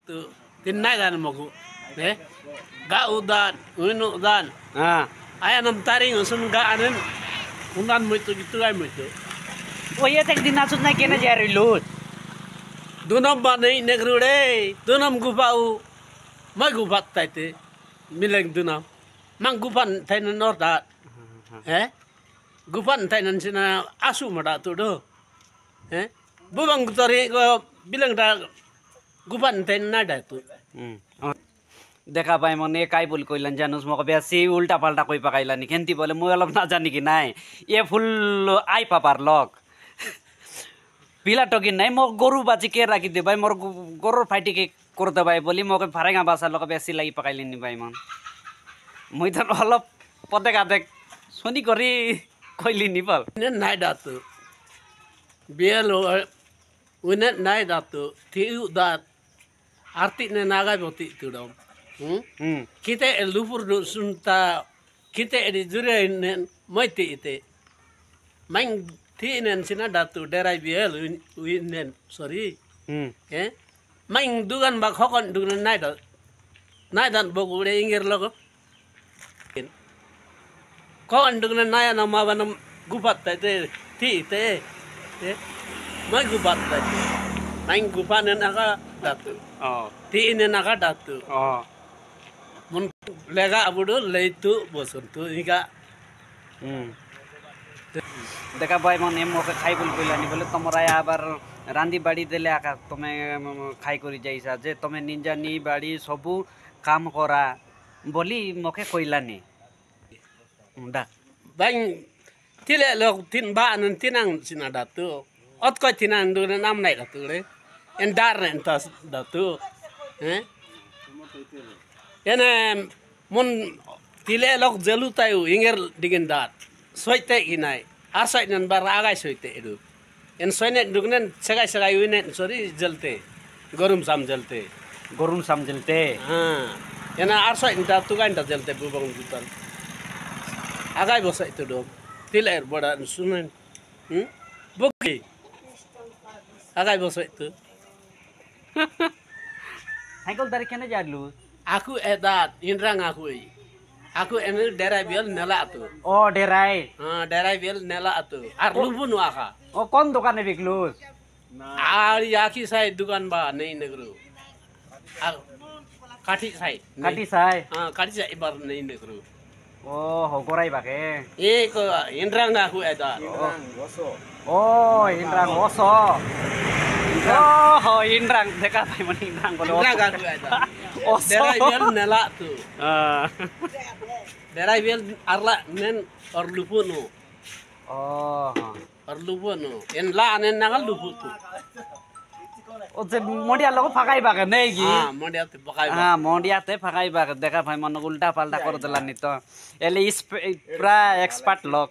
tu tinai dan mogu ga udan unu udan aya nam taring sun ga anen unan muito gitu ay muito o ye tek din nasut na kena jari lut dunam ba nei negrude dunam gupau mai gupat taite mileng dunam mang gupan tainan norda gupan tainan sina asu mada tu do bubang tori ko bilang da gupan tainan nada tu দেখা পাই মনে কাই বল কইলান জানুস মকে বেশি উল্টা পাল্টা কই পাকাইলানি কেনতি বলে মই অলপ না জানি কি নাই এ ফুল আই পাপার লক পিলা টকি নাই মোক গরু বাজি কে রাখি দে ভাই মোর গরুর ফাইটি কে করতে ভাই বলি মকে ফারেঙ্গা বাসা লক বেশি লাগি পাকাইলিনি ভাই মন মই তো অলপ পদে গাদে শুনি করি কইলিনি বল নাই Datuk bielo unet nai datu tiu dat arti ne nagai boti tu dom kita lupur do sunta kita edi jure nen moiti ite main ti nen sina datu derai biel uinen sorry main dugan bak hokon dugan nai dan bogu de ingir logo kon dugan nai nama banam gupat te ti te mai gupat tadi main gupat naka datu ti ini naka datu mun lega abudu leitu bosun tu ika দেখা পাই মনে মোকে খাই বল কইলানি বলে তোমরা আবার রান্দি বাড়ি দেলে আকা তুমি খাই করি যাইছা যে তুমি নিঞ্জা নি বাড়ি সবু কাম করা বলি মোকে কইলানি দা bang tile lok tin ba nan tinang sina datu ot ko tinang du nam nai datu le en dar ren tas datu ene mun tile lok jelu tayu inger digin dat soite inai asai nan bar agai soite edu en soine dugnen segai segai uinen sorry jelte gorum sam jelte ha ena asai datu kan ta jelte bubang butan agai bosai tu do tiler boda sunan buki agai bosai tu cycle দাঁড়ি কেন যাইলু aku edat indrang aku ene derai biel nela tu ও ডেরাই derai biel nela tu ar lubun aka ও কোন দোকানে বিকলু ar yaki sai dukan ba nei negru kati sai কাটি চাই kati sai bar nei negru ও হগরাই বাকে ko indrang aku edat ও ইন্দ্রাং ওসো ও ইন্দ্রাং দেখা পাই মানে ইন্দ্রাং বলে indrang aku edat ওসো derai biel nela tu derai biel arla nen or lupuno O or lupuno en la nen nangal lupu tu ও যে মডিয়া লোক ফাঁকাই বাকে নেই কি mondia tu pakai হ্যাঁ মডিয়াতে ফাঁকাই বাকে দেখা পাই মনে উল্টা পাল্টা করে দিলানি তো এলে পুরা এক্সপার্ট লোক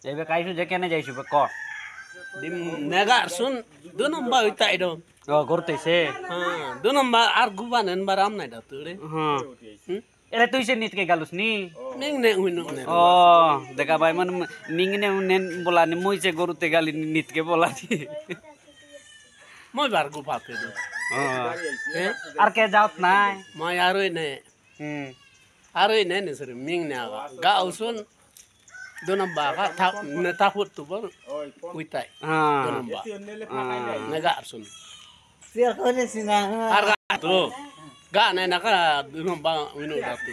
এবে কাইছু যে কেনে যাইছু ক dim nega sun dunam ba utai do ও করতেছে dunam ba ar guban en baram nai da tu re হ্যাঁ এলে তুই সে নিতকে গালুস নি ming ne uinu ne ও দেখা ভাই মানে নিংনে নেন বলানি মুইছে গরুতে গালি নিতকে বলানি moi bar gu pa te do আর কে যাওত নাই moi aroi ne sir ming ne ga usun dunam ba ka ta ne ta put tu ba utai dunam ba nega sun Siya ko na sina. ar ga tu ga ne na ka dunam ba uinu da tu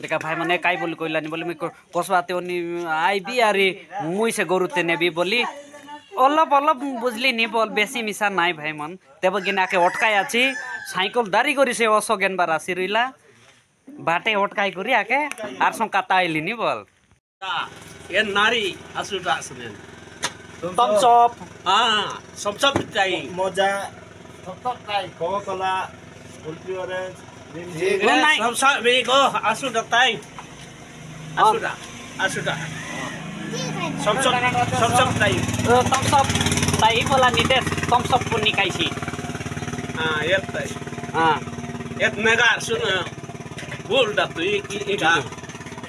দেখা ভাই মানে কাই বলি কইলানি বলি মই কসবাতে উনি IB আরে মুইছে গরুতে নেবি বলি অলপ অলপ বুঝলি নি বল বেশি মিশা নাই ভাই মন তেব গিনাকে অটকাই আছি সাইকেল দাঁড়ি করিছে অসগেন বার আসি রইলা বাটে অটকাই করি আকে আর সং কাটা আইলি নি বল en nari asuda sunen তমসপ som som tai Moja. Top kay. Coca-Cola. Ultra orange. som som mi ko asuda tai asuda som som tai তমসপ তাই বলা নিতে তমসপ পুনি কাইছি yet tai হ্যাঁ et mega sun bul da tu ika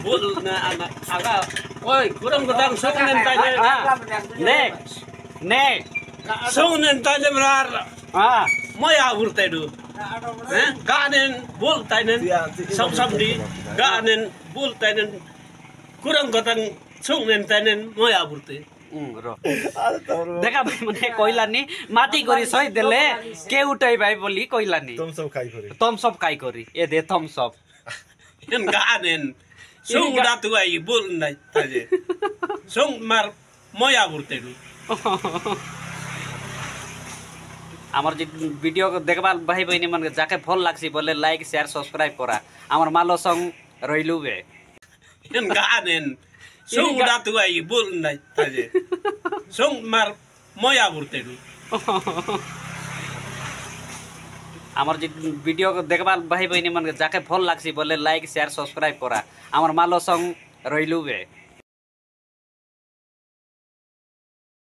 bul na aga oi kurang gudang sok nen tai next নে Sungnen tanem rar হ্যাঁ moya burte du. Ganen bul tainen sam di ganen bul tainen kurang gotang sungnen tainen moya burte. র দেখা ভাই মানে কইলানি মাটি করি সই দেলে কে উঠাই ভাই বলি কইলানি तुम सब खाई करे থমস আপ কাই করি এ দে Thomas up En ganen sung da tu ai bul nai taje. Sung mar moya burte du. আমার যে ভিডিও দেখবার ভাই বইনি মানে যাকে ফল লাগছি বলে লাইক শেয়ার সাবস্ক্রাইব করা আমার মালো song রইলুবে En ganen sung da tu ai bul nai taje. Sung mar moya burte du. আমার যে ভিডিও দেখবার ভাই বইনি মানে যাকে ফল লাগছি বলে লাইক শেয়ার সাবস্ক্রাইব করা আমার মালো সং রইলুবে